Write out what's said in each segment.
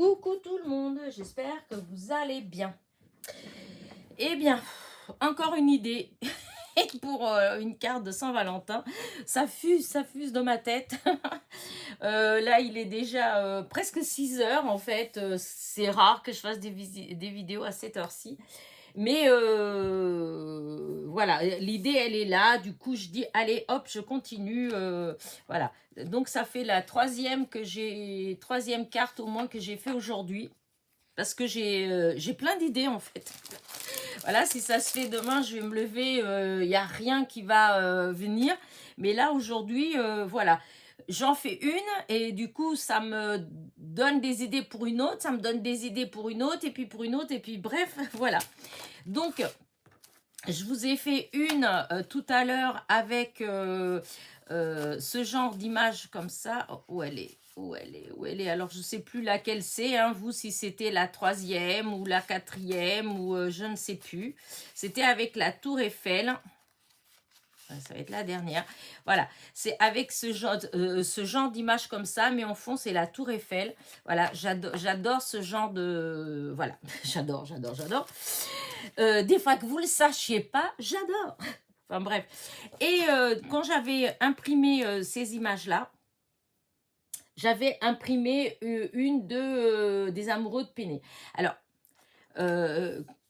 Coucou tout le monde, j'espère que vous allez bien. Eh bien, encore une idée pour une carte de Saint-Valentin. Ça fuse dans ma tête. Là, il est déjà presque 6 heures en fait. C'est rare que je fasse des vidéos à cette heure-ci. Mais voilà, l'idée, elle est là. Du coup, je dis, allez, hop, je continue. Voilà. Donc, ça fait la troisième carte au moins que j'ai fait aujourd'hui. Parce que j'ai plein d'idées, en fait. Voilà, si ça se fait demain, je vais me lever. Il n'y a rien qui va venir. Mais là, aujourd'hui, voilà. J'en fais une et du coup, ça me donne des idées pour une autre. Ça me donne des idées pour une autre et puis pour une autre. Et puis, bref, voilà. Donc, je vous ai fait une tout à l'heure avec ce genre d'image comme ça. Oh, où elle est? Où elle est? Où elle est? Alors, je ne sais plus laquelle c'est, hein, vous, si c'était la troisième ou la quatrième ou je ne sais plus. C'était avec la Tour Eiffel. Ça va être la dernière. Voilà, c'est avec ce genre d'image comme ça, mais en fond, c'est la Tour Eiffel. Voilà, j'adore ce genre de... Voilà, j'adore. Des fois que vous ne le sachiez pas, j'adore. Enfin bref. Et quand j'avais imprimé ces images-là, j'avais imprimé une des amoureux de Péné. Alors,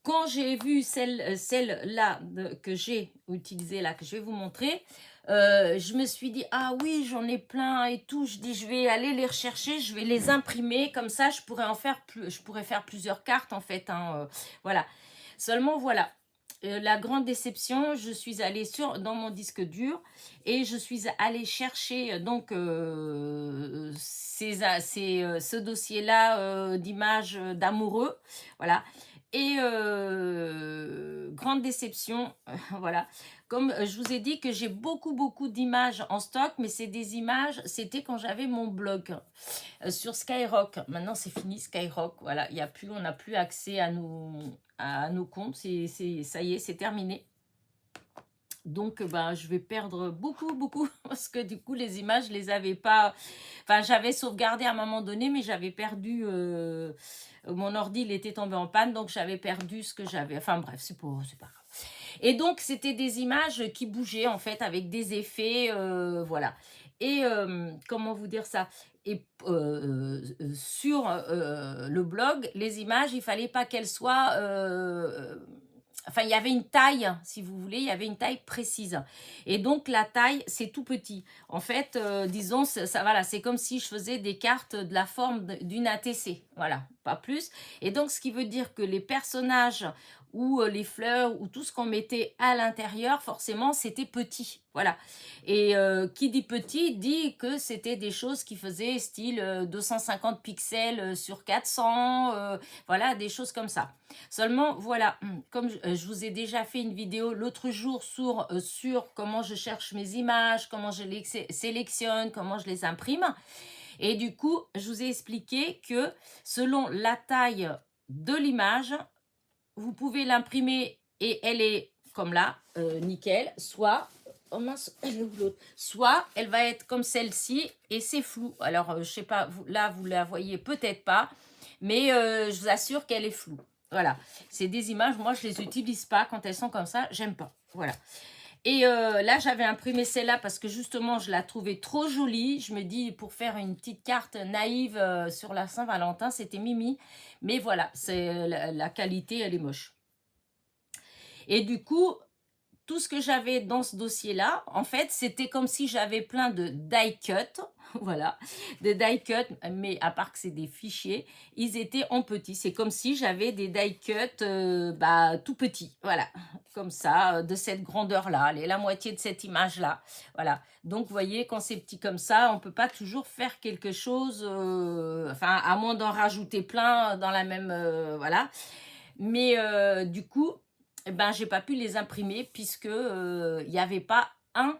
quand j'ai vu celle-là que j'ai utilisée, là, que je vais vous montrer, je me suis dit, ah oui, j'en ai plein et tout. Je dis, je vais aller les rechercher, je vais les imprimer. Comme ça, je pourrais faire plusieurs cartes, en fait. Hein, voilà. Seulement, voilà. La grande déception, je suis allée dans mon disque dur et je suis allée chercher donc ce dossier-là d'images d'amoureux. Voilà. Et grande déception, voilà. Comme je vous ai dit que j'ai beaucoup d'images en stock, mais c'est des images, c'était quand j'avais mon blog sur Skyrock. Maintenant, c'est fini Skyrock. Voilà, on n'a plus accès à nos comptes. Ça y est, c'est terminé. Donc, ben, je vais perdre beaucoup parce que du coup, les images, je les avais pas... Enfin, j'avais sauvegardé à un moment donné, mais j'avais perdu... mon ordi, il était tombé en panne, donc j'avais perdu ce que j'avais. Enfin, bref, c'est pas grave. Et donc, c'était des images qui bougeaient, en fait, avec des effets, voilà. Et, comment vous dire ça? Et sur le blog, les images, il fallait pas qu'elles soient... Enfin, il y avait une taille, si vous voulez, il y avait une taille précise. Et donc, la taille, c'est tout petit. En fait, disons, voilà, c'est comme si je faisais des cartes de la forme d'une ATC. Voilà, pas plus. Et donc, ce qui veut dire que les personnages ou les fleurs ou tout ce qu'on mettait à l'intérieur, forcément, c'était petit. Voilà. Et qui dit petit dit que c'était des choses qui faisaient style 250 pixels sur 400, voilà, des choses comme ça. Seulement, voilà, comme je vous ai déjà fait une vidéo l'autre jour sur comment je cherche mes images, comment je les sélectionne, comment je les imprime. Et du coup, je vous ai expliqué que selon la taille de l'image, vous pouvez l'imprimer et elle est comme là, nickel, soit... Oh mince, soit elle va être comme celle-ci et c'est flou. Alors, je sais pas, là, vous la voyez peut-être pas, mais je vous assure qu'elle est floue. Voilà, c'est des images, moi, je les utilise pas quand elles sont comme ça, j'aime pas. Voilà. Et là, j'avais imprimé celle-là parce que justement, je la trouvais trop jolie. Je me dis, pour faire une petite carte naïve sur la Saint-Valentin, c'était Mimi. Mais voilà, la qualité, elle est moche. Et du coup, tout ce que j'avais dans ce dossier-là, en fait, c'était comme si j'avais plein de die cut, voilà, de die cut, mais à part que c'est des fichiers, ils étaient en petit. C'est comme si j'avais des die cut tout petits, voilà, comme ça, de cette grandeur-là, la moitié de cette image-là, voilà. Donc, vous voyez, quand c'est petit comme ça, on ne peut pas toujours faire quelque chose, enfin, à moins d'en rajouter plein dans la même, voilà. Mais du coup, eh ben, j'ai pas pu les imprimer puisque il n'y avait pas un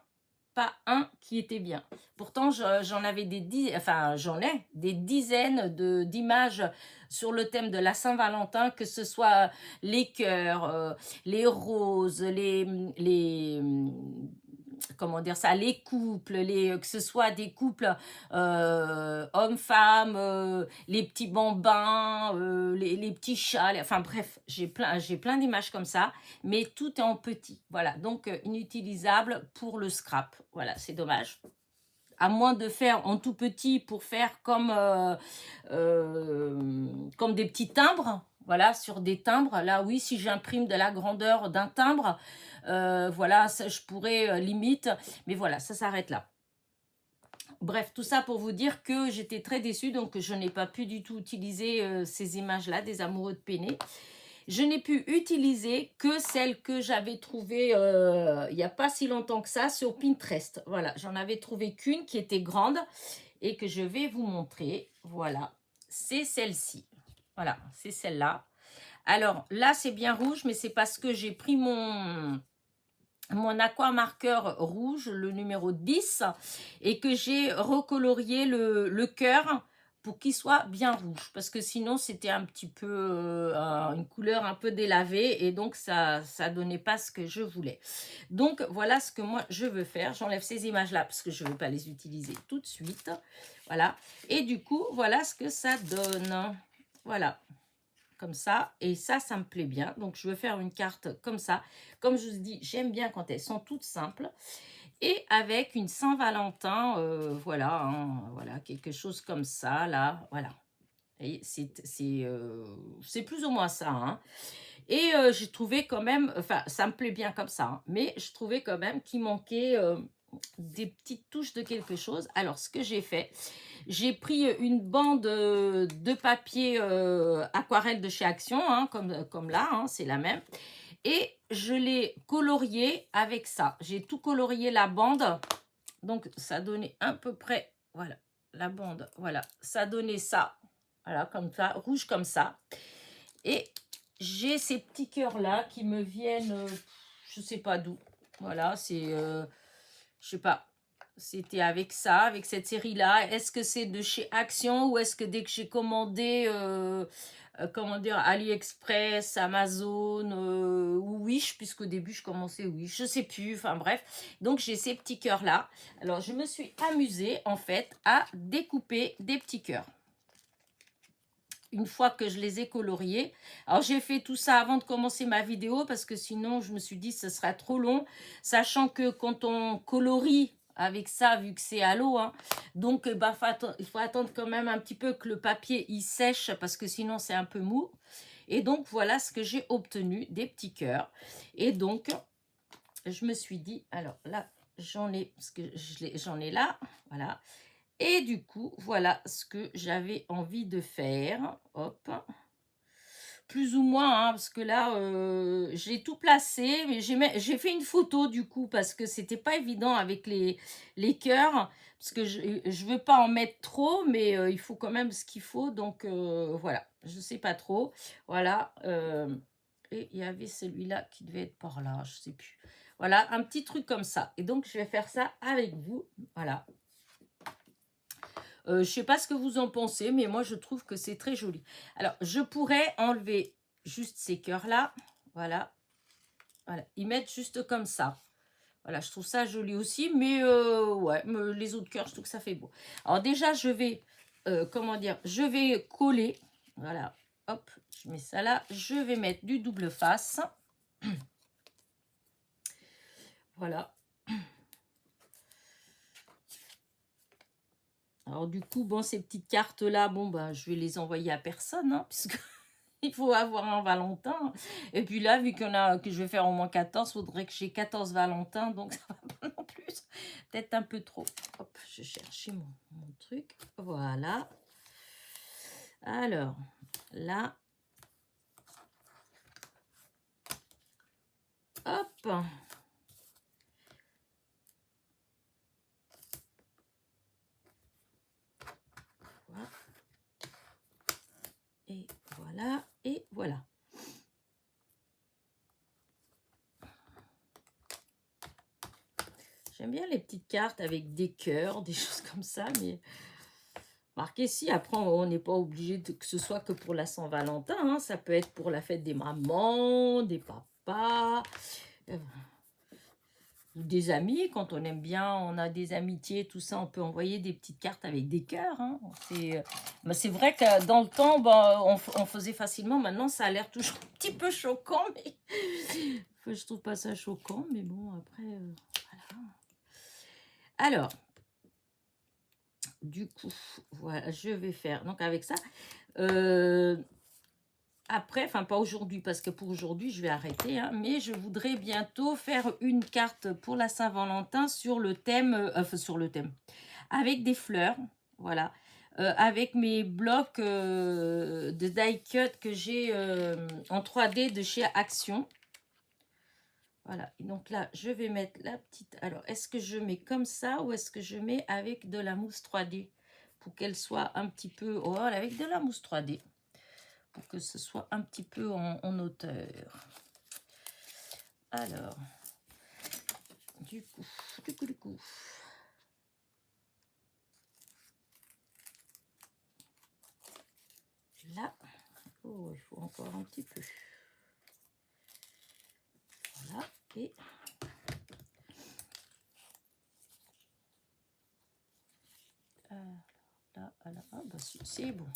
qui était bien. Pourtant, j'en ai des dizaines d'images sur le thème de la Saint-Valentin, que ce soit les cœurs, les roses, comment dire ça, les couples, que ce soit des couples hommes-femmes, les petits bambins, les petits chats, enfin bref, j'ai plein d'images comme ça, mais tout est en petit, voilà, donc inutilisable pour le scrap, voilà, c'est dommage. À moins de faire en tout petit pour faire comme des petits timbres, voilà, sur des timbres. Là, oui, si j'imprime de la grandeur d'un timbre, voilà, ça, je pourrais limite, mais voilà, ça s'arrête là. Bref, tout ça pour vous dire que j'étais très déçue, donc je n'ai pas pu du tout utiliser ces images-là des amoureux de Péné. Je n'ai pu utiliser que celles que j'avais trouvées il n'y a pas si longtemps que ça sur Pinterest. Voilà, j'en avais trouvé qu'une qui était grande et que je vais vous montrer. Voilà, c'est celle-ci. Voilà, c'est celle-là. Alors là, c'est bien rouge, mais c'est parce que j'ai pris mon aquamarqueur rouge, le numéro 10, et que j'ai recolorié le cœur pour qu'il soit bien rouge, parce que sinon c'était un petit peu une couleur un peu délavée, et donc ça donnait pas ce que je voulais. Donc voilà ce que moi je veux faire. J'enlève ces images là parce que je ne veux pas les utiliser tout de suite, voilà, et du coup voilà ce que ça donne, voilà, comme ça, et ça me plaît bien. Donc je veux faire une carte comme ça. Comme je vous dis, j'aime bien quand elles sont toutes simples, et avec une Saint-Valentin, voilà, hein, voilà, quelque chose comme ça là, voilà. C'est plus ou moins ça, hein. Et j'ai trouvé quand même, enfin ça me plaît bien comme ça, hein, mais je trouvais quand même qu'il manquait des petites touches de quelque chose. Alors ce que j'ai fait, j'ai pris une bande de papier aquarelle de chez Action, hein, comme là, hein, c'est la même. Et je l'ai colorié avec ça. J'ai tout colorié la bande. Donc ça donnait à peu près, voilà, la bande, voilà, ça donnait ça. Voilà, comme ça, rouge comme ça. Et j'ai ces petits cœurs-là qui me viennent, je sais pas d'où. Voilà, c'est, je sais pas. C'était avec ça, avec cette série-là. Est-ce que c'est de chez Action ou est-ce que dès que j'ai commandé, comment dire, AliExpress, Amazon ou Wish, puisqu'au début je commençais Wish, je sais plus, enfin bref. Donc j'ai ces petits cœurs-là. Alors je me suis amusée en fait à découper des petits cœurs. Une fois que je les ai coloriés. Alors, j'ai fait tout ça avant de commencer ma vidéo parce que sinon, je me suis dit, ce serait trop long. Sachant que quand on colorie avec ça, vu que c'est à l'eau, hein, donc bah, il faut attendre quand même un petit peu que le papier il sèche parce que sinon, c'est un peu mou. Et donc, voilà ce que j'ai obtenu, des petits cœurs. Et donc, je me suis dit, alors là, j'en ai, parce que j'en ai là, voilà. Et du coup, voilà ce que j'avais envie de faire. Hop. Plus ou moins, hein, parce que là, j'ai tout placé. Mais j'ai fait une photo du coup, parce que c'était pas évident avec les cœurs. Parce que je veux pas en mettre trop, mais il faut quand même ce qu'il faut. Donc voilà, je sais pas trop. Voilà. Et il y avait celui-là qui devait être par là, je sais plus. Voilà, un petit truc comme ça. Et donc, je vais faire ça avec vous. Voilà. Je ne sais pas ce que vous en pensez, mais moi, je trouve que c'est très joli. Alors, je pourrais enlever juste ces cœurs-là. Voilà. Voilà. Ils mettent juste comme ça. Voilà, je trouve ça joli aussi. Mais ouais, les autres cœurs, je trouve que ça fait beau. Alors déjà, je vais, comment dire, je vais coller. Voilà. Hop, je mets ça là. Je vais mettre du double face. Voilà. Alors du coup, bon, ces petites cartes-là, bon, bah, je vais les envoyer à personne, hein, puisque il faut avoir un Valentin. Et puis là, vu que je vais faire au moins 14, il faudrait que j'ai 14 Valentins, donc ça va pas non plus. Peut-être un peu trop. Hop, je cherche mon truc. Voilà. Alors, là. Hop. Et voilà, et voilà. J'aime bien les petites cartes avec des cœurs, des choses comme ça, mais marquez si, après on n'est pas obligé que ce soit que pour la Saint-Valentin, hein. Ça peut être pour la fête des mamans, des papas. ou des amis, quand on aime bien, on a des amitiés, tout ça, on peut envoyer des petites cartes avec des cœurs. Hein. C'est vrai que dans le temps, bah, on faisait facilement. Maintenant, ça a l'air toujours un petit peu choquant, mais je trouve pas ça choquant. Mais bon, après, voilà. Alors, du coup, voilà, je vais faire. Donc, avec ça, après, enfin pas aujourd'hui, parce que pour aujourd'hui, je vais arrêter, hein, mais je voudrais bientôt faire une carte pour la Saint-Valentin sur le thème, avec des fleurs, voilà, avec mes blocs de die cut que j'ai en 3D de chez Action. Voilà, et donc là, je vais mettre la petite... Alors, est-ce que je mets comme ça ou est-ce que je mets avec de la mousse 3D pour qu'elle soit un petit peu... Oh, voilà, avec de la mousse 3D. Pour que ce soit un petit peu en hauteur. Alors, du coup. Là, oh, il faut encore un petit peu. Voilà, et là, ah, bah, c'est bon.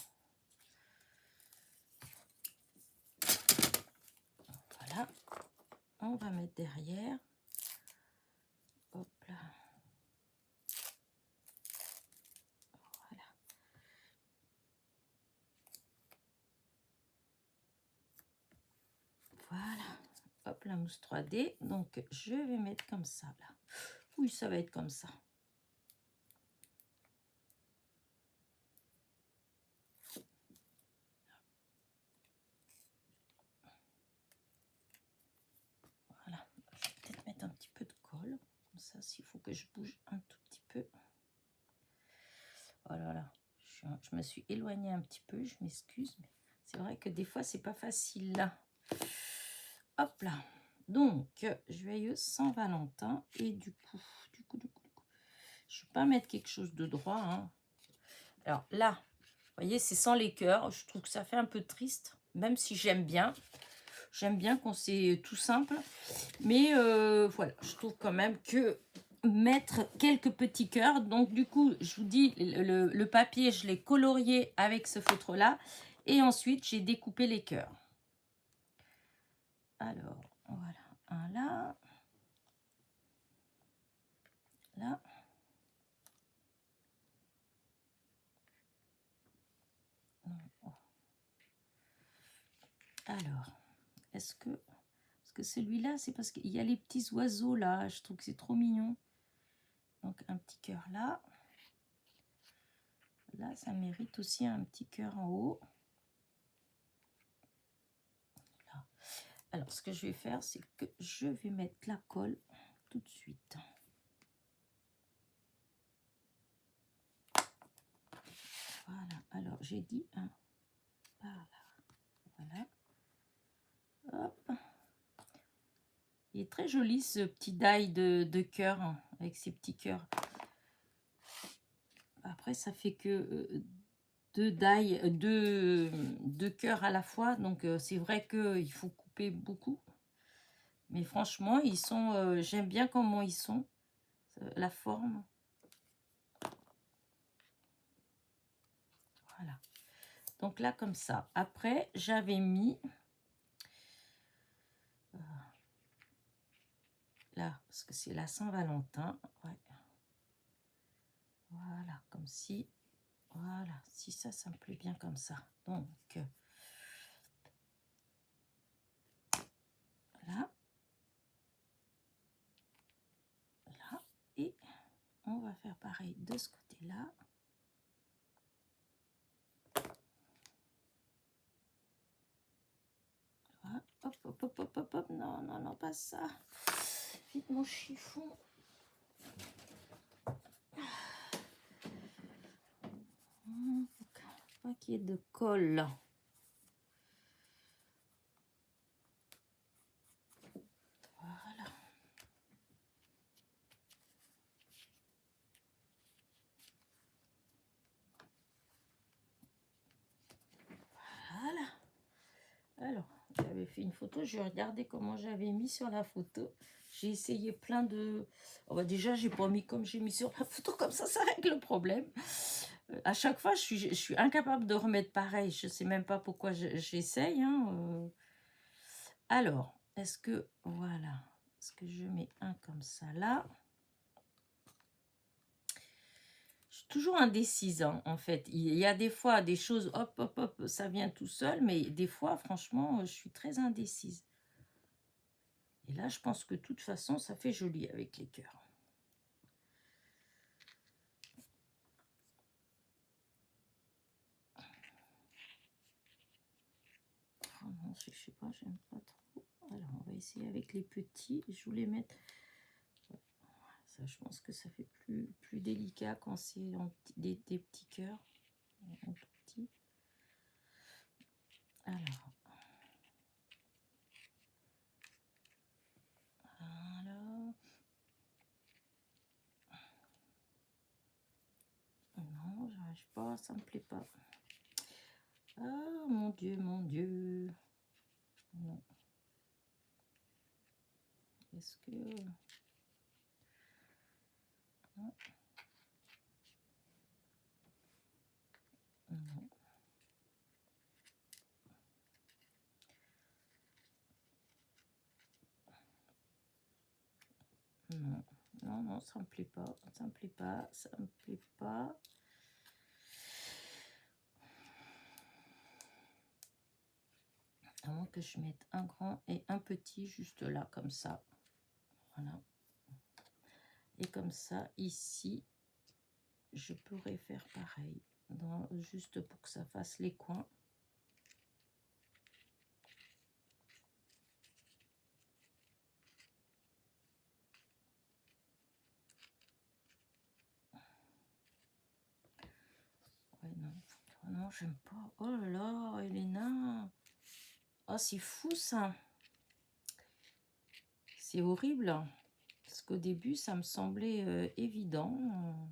Voilà, on va mettre derrière. Hop là. Voilà. Voilà. Hop, la mousse 3D. Donc, je vais mettre comme ça, là. Oui, ça va être comme ça. Voilà. Je vais peut-être mettre un petit peu de colle. Comme ça, s'il faut que je bouge un tout petit peu. Oh là là. Je me suis éloignée un petit peu, je m'excuse. Mais c'est vrai que des fois, c'est pas facile, là. Hop là. Donc, joyeux Saint-Valentin. Et du coup, je ne vais pas mettre quelque chose de droit. Hein. Alors là, vous voyez, c'est sans les cœurs. Je trouve que ça fait un peu triste, même si j'aime bien. J'aime bien quand c'est tout simple. Mais voilà, je trouve quand même que mettre quelques petits cœurs. Donc du coup, je vous dis, le papier, je l'ai colorié avec ce feutre-là. Et ensuite, j'ai découpé les cœurs. Alors, voilà. Un là. Là. Alors, est-ce que celui-là, c'est parce qu'il y a les petits oiseaux là. Je trouve que c'est trop mignon. Donc, un petit cœur là. Là, ça mérite aussi un petit cœur en haut. Là. Alors, ce que je vais faire, c'est que je vais mettre la colle tout de suite. Voilà. Alors, j'ai dit un par là. Voilà. Hop. Il est très joli ce petit die de cœur hein, avec ces petits cœurs. Après, ça fait que deux die, deux cœurs à la fois. Donc, c'est vrai qu'il faut couper beaucoup. Mais franchement, ils sont. J'aime bien comment ils sont. La forme. Voilà. Donc là, comme ça. Après, j'avais mis... là, parce que c'est la Saint-Valentin. Ouais. Voilà, comme si... Voilà, si ça me plaît bien comme ça. Donc, là. Là. Et on va faire pareil de ce côté-là. Voilà. Hop, hop, hop, hop, hop, hop. Non, non, non, pas ça. Vite mon chiffon. Pas qu'il y ait de colle. Voilà. Voilà. Alors, j'avais j'avais fait une photo, je vais regarder comment j'avais mis sur la photo. J'ai essayé plein de... Oh bah déjà, j'ai pas mis comme j'ai mis sur la photo, comme ça règle le problème. À chaque fois, je suis incapable de remettre pareil. Je sais même pas pourquoi j'essaye. Hein. Alors, est-ce que... Voilà. Est-ce que je mets un comme ça là? Je suis toujours indécise, hein, en fait. Il y a des fois des choses, hop, hop, hop, ça vient tout seul, mais des fois, franchement, je suis très indécise. Et là, je pense que de toute façon, ça fait joli avec les cœurs. Oh non, je sais pas, j'aime pas trop. Alors, on va essayer avec les petits. Je voulais mettre... Ça, je pense que ça fait plus délicat quand c'est des petits cœurs. En tout petit. Alors... Voilà. Non, j'arrive pas, ça me plaît pas. Ah, mon Dieu, mon Dieu. Non. Est-ce que... Non. Non. Non. Non, non, ça me plaît pas. Ça me plaît pas. Ça me plaît pas. À moins que je mette un grand et un petit juste là, comme ça. Voilà. Et comme ça, ici, je pourrais faire pareil. Juste pour que ça fasse les coins. Ouais, non. Oh non, j'aime pas. Oh là là, Elena. Oh, c'est fou, ça. C'est horrible. Parce qu'au début, ça me semblait évident.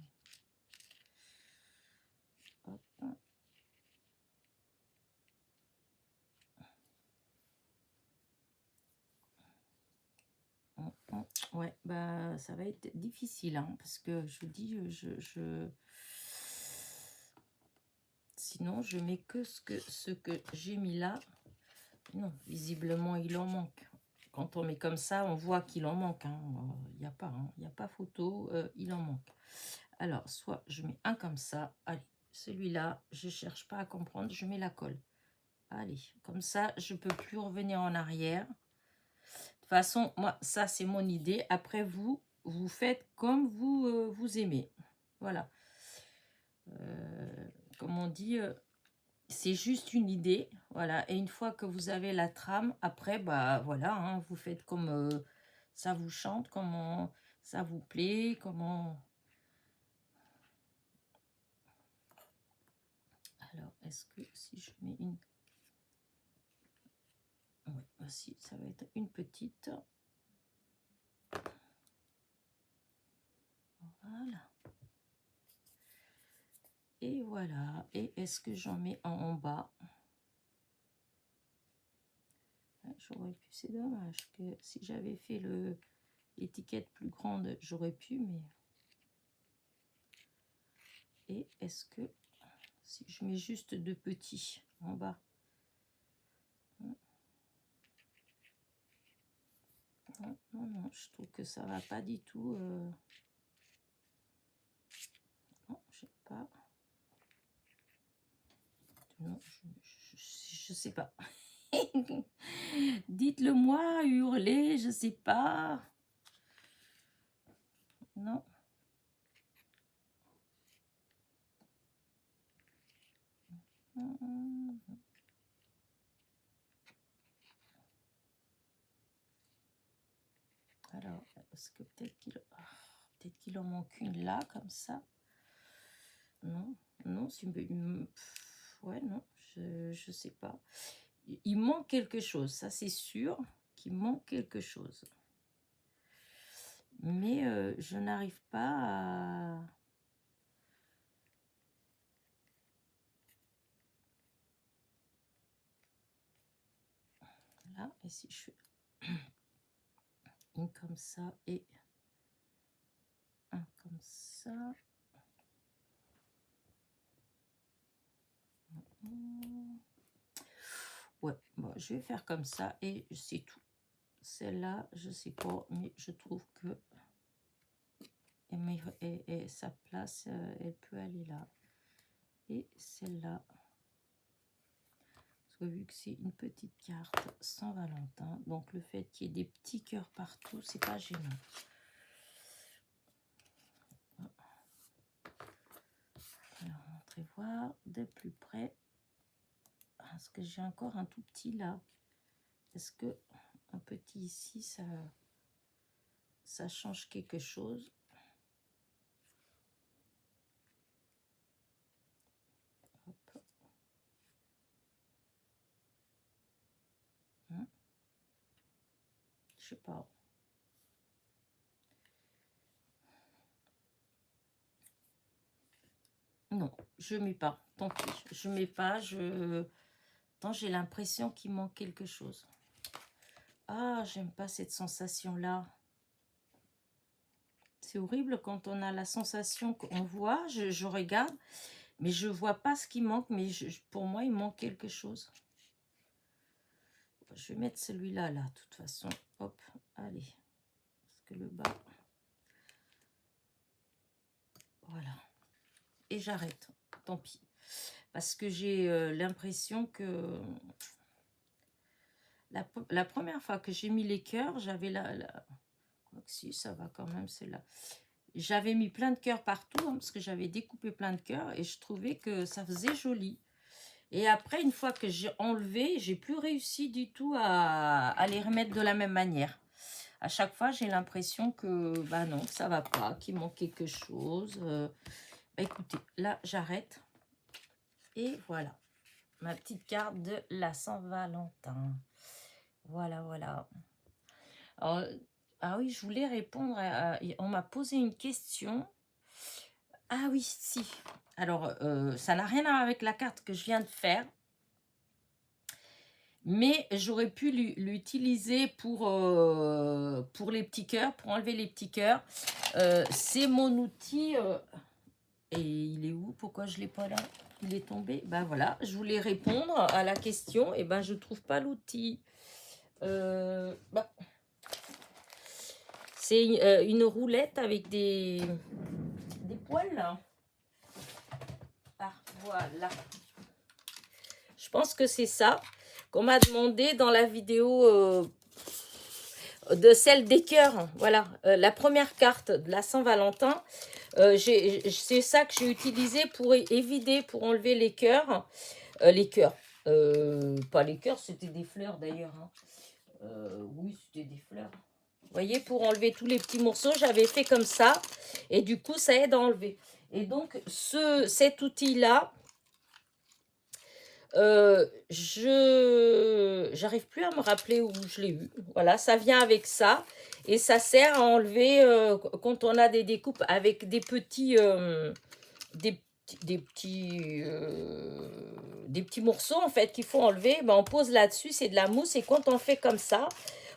Hop. Ouais, bah ça va être difficile, hein, parce que je vous dis, sinon je mets que ce que j'ai mis là. Non, visiblement il en manque. Quand on met comme ça, on voit qu'il en manque. Il n'y a pas, il n'y a pas photo, il en manque. Alors, soit je mets un comme ça. Allez, celui-là, je cherche pas à comprendre, je mets la colle. Allez, comme ça, je peux plus revenir en arrière. De toute façon, moi, ça, c'est mon idée. Après, vous faites comme vous aimez. Voilà. Comme on dit, c'est juste une idée. Voilà. Et une fois que vous avez la trame, après, bah voilà, hein, vous faites comme ça vous chante, comment ça vous plaît, comment... Alors, est-ce que si je mets une... Oui, voici, ça va être une petite... Voilà. Et voilà. Et est-ce que j'en mets en bas? J'aurais pu, c'est dommage que si j'avais fait l'étiquette plus grande, j'aurais pu, mais... Et est-ce que si je mets juste deux petits en bas? Non, non, non, je trouve que ça va pas du tout. Non, je sais pas. Non, je sais pas. Dites-le moi, hurlez, je sais pas. Non. Alors, est-ce que peut-être qu'il en manque une là, comme ça? Non, non, c'est ouais, non, je sais pas. Il manque quelque chose, ça c'est sûr qu'il manque quelque chose. Mais je n'arrive pas à... Voilà, et si je fais une comme ça et un comme ça. Ouais, bon, je vais faire comme ça et c'est tout. Celle-là, je sais pas, mais je trouve que et sa place, elle peut aller là. Et celle-là, parce que vu que c'est une petite carte Saint-Valentin, donc le fait qu'il y ait des petits cœurs partout, c'est pas gênant. Alors, montrez voir de plus près. Est-ce que j'ai encore un tout petit là? Est-ce que un petit ici, ça change quelque chose? Hop. Je sais pas. Non, je mets pas. Tant pis, je mets pas. Tant j'ai l'impression qu'il manque quelque chose. Ah, j'aime pas cette sensation-là. C'est horrible quand on a la sensation qu'on voit. Je regarde, mais je vois pas ce qui manque. Mais pour moi, il manque quelque chose. Je vais mettre celui-là, là, de toute façon. Hop, allez. Parce que le bas... Voilà. Et j'arrête. Tant pis. Parce que j'ai l'impression que... La première fois que j'ai mis les cœurs, j'avais Quoique si, ça va quand même, c'est là. J'avais mis plein de cœurs partout, hein, parce que j'avais découpé plein de cœurs, et je trouvais que ça faisait joli. Et après, une fois que j'ai enlevé, j'ai plus réussi du tout à les remettre de la même manière. À chaque fois, j'ai l'impression que, bah non, ça va pas, qu'il manque quelque chose. Bah écoutez, là, j'arrête. Et voilà, ma petite carte de la Saint-Valentin. Voilà, voilà. Alors, ah oui, je voulais répondre on m'a posé une question. Ah oui, si. Alors, ça n'a rien à voir avec la carte que je viens de faire. Mais j'aurais pu l'utiliser pour les petits cœurs, pour enlever les petits cœurs. C'est mon outil. Et il est où? Pourquoi je ne l'ai pas là? Il est tombé. Ben voilà, je voulais répondre à la question. Et ben je ne trouve pas l'outil. C'est une roulette avec des poils là. Ah, voilà. Je pense que c'est ça qu'on m'a demandé dans la vidéo de celle des cœurs. Voilà, la première carte de la Saint-Valentin. C'est ça que j'ai utilisé pour évider, pour enlever les cœurs. Les cœurs. Pas les cœurs, c'était des fleurs d'ailleurs. Hein. Oui, c'était des fleurs. Vous voyez, pour enlever tous les petits morceaux, j'avais fait comme ça. Et du coup, ça aide à enlever. Et donc, cet outil-là, j'arrive plus à me rappeler où je l'ai eu. Voilà, ça vient avec ça. Et ça sert à enlever, quand on a des découpes avec des petits... des petits morceaux en fait qu'il faut enlever, ben on pose là-dessus, c'est de la mousse, et quand on fait comme ça,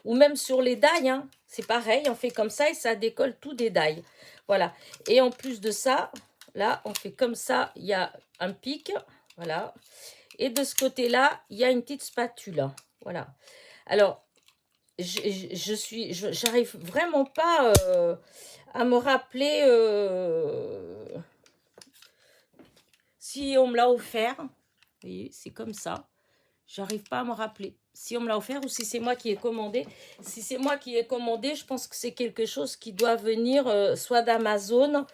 ou même sur les dailles, hein, c'est pareil, on fait comme ça et ça décolle tout des dailles. Voilà, et en plus de ça, là on fait comme ça, il y a un pic, voilà, et de ce côté-là, il y a une petite spatule, voilà. Alors, j'arrive vraiment pas à me rappeler si on me l'a offert. Vous voyez, c'est comme ça. J'arrive pas à me rappeler si on me l'a offert ou si c'est moi qui ai commandé. Si c'est moi qui ai commandé, je pense que c'est quelque chose qui doit venir soit d'Amazon,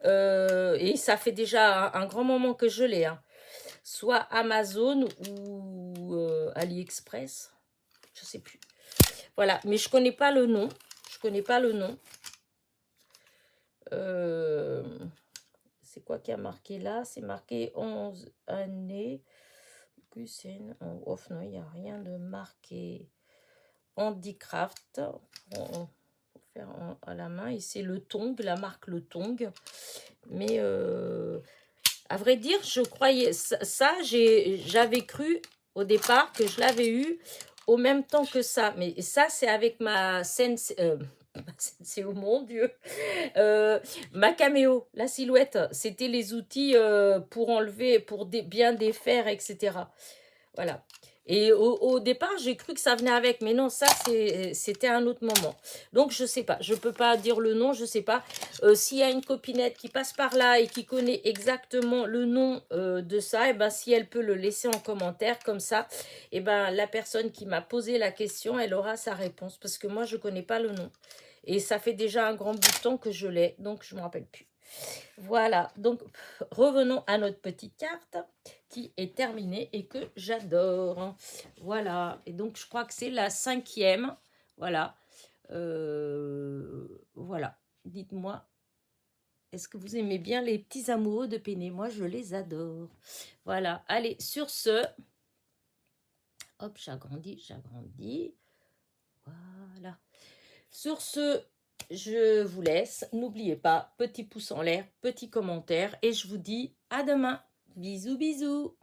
et ça fait déjà un grand moment que je l'ai, hein. Soit Amazon ou AliExpress, je sais plus. Voilà, mais je connais pas le nom. Je connais pas le nom. C'est quoi qui a marqué là? C'est marqué 11 années. Off, non, il n'y a rien de marqué. Handicraft. Pour faire à la main. Et c'est le Tong, la marque le Tong. Mais à vrai dire, je croyais ça, j'avais cru au départ que je l'avais eu au même temps que ça. Mais ça, c'est avec ma Sensei... ma Sensei, oh mon Dieu, ma Cameo, la silhouette, c'était les outils pour enlever, pour bien défaire, etc. Voilà. Et au départ, j'ai cru que ça venait avec, mais non, ça, c'était un autre moment. Donc, je sais pas, je peux pas dire le nom, je sais pas. S'il y a une copinette qui passe par là et qui connaît exactement le nom de ça, et ben, si elle peut le laisser en commentaire, comme ça, et ben, la personne qui m'a posé la question, elle aura sa réponse, parce que moi, je connais pas le nom. Et ça fait déjà un grand bout de temps que je l'ai, donc je me rappelle plus. Voilà, donc revenons à notre petite carte qui est terminée et que j'adore. Voilà, et donc je crois que c'est la 5e. Voilà, voilà. Dites-moi, est-ce que vous aimez bien les petits amoureux de Péné? Moi, je les adore. Voilà, allez, sur ce, hop, j'agrandis, j'agrandis. Voilà. Sur ce, je vous laisse. N'oubliez pas, petit pouce en l'air, petit commentaire. Et je vous dis à demain. Bisous, bisous.